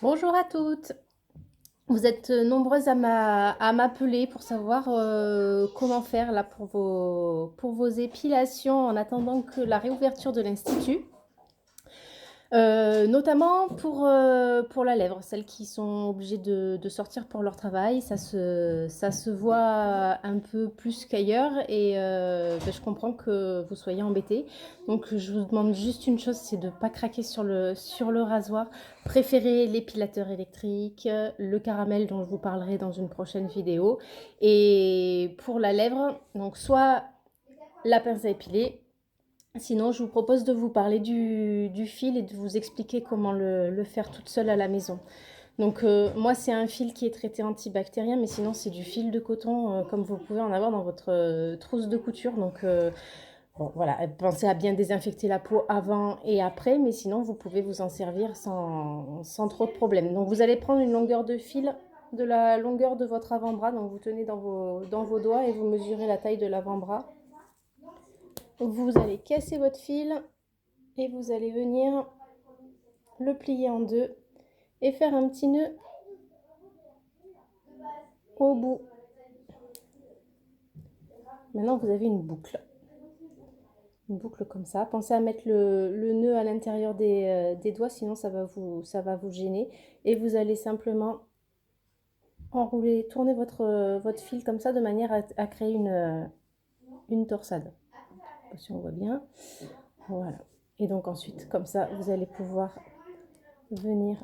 Bonjour à toutes. Vous êtes nombreuses à m'appeler pour savoir comment faire là pour vos épilations en attendant que la réouverture de l'Institut. Notamment pour la lèvre, celles qui sont obligées de sortir pour leur travail, ça se voit un peu plus qu'ailleurs et je comprends que vous soyez embêtés. Donc je vous demande juste une chose, c'est de ne pas craquer sur le rasoir. Préférez l'épilateur électrique, le caramel dont je vous parlerai dans une prochaine vidéo. Et pour la lèvre, donc soit la pince à épiler. Sinon, je vous propose de vous parler du fil et de vous expliquer comment le faire toute seule à la maison. Donc moi, c'est un fil qui est traité antibactérien, mais sinon, c'est du fil de coton, comme vous pouvez en avoir dans votre trousse de couture. Donc bon, voilà, pensez à bien désinfecter la peau avant et après, mais sinon, vous pouvez vous en servir sans trop de problème. Donc vous allez prendre une longueur de fil de la longueur de votre avant-bras. Donc vous tenez dans vos doigts et vous mesurez la taille de l'avant-bras. Vous allez casser votre fil et vous allez venir le plier en deux et faire un petit nœud au bout. Maintenant, vous avez une boucle. Une boucle comme ça. Pensez à mettre le nœud à l'intérieur des doigts, sinon ça va vous gêner. Et vous allez simplement enrouler, tourner votre fil comme ça de manière à créer une torsade. Si on voit bien. Voilà. Et donc ensuite, comme ça, vous allez pouvoir venir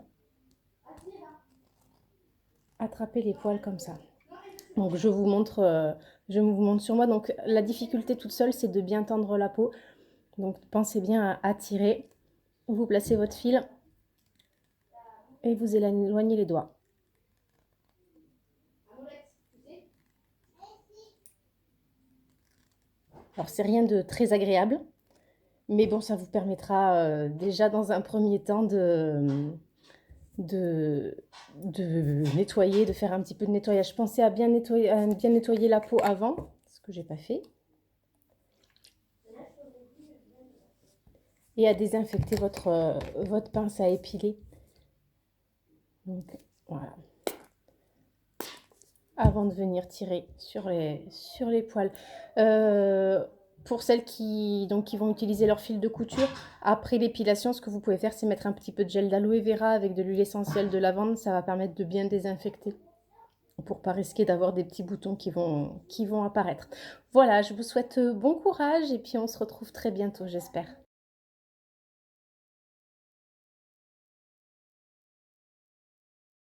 attraper les poils comme ça. Donc je vous montre sur moi. Donc la difficulté toute seule, c'est de bien tendre la peau. Donc pensez bien à tirer. Vous placez votre fil et vous éloignez les doigts. Alors c'est rien de très agréable, mais bon, ça vous permettra déjà dans un premier temps de, de nettoyer, de faire un petit peu de nettoyage. Pensez à bien nettoyer la peau avant, ce que j'ai pas fait. Et à désinfecter votre pince à épiler. Donc voilà. Avant de venir tirer sur les poils. Pour celles qui vont utiliser leur fil de couture, après l'épilation, ce que vous pouvez faire, c'est mettre un petit peu de gel d'aloe vera avec de l'huile essentielle de lavande. Ça va permettre de bien désinfecter pour pas risquer d'avoir des petits boutons qui vont apparaître. Voilà, je vous souhaite bon courage et puis on se retrouve très bientôt, j'espère.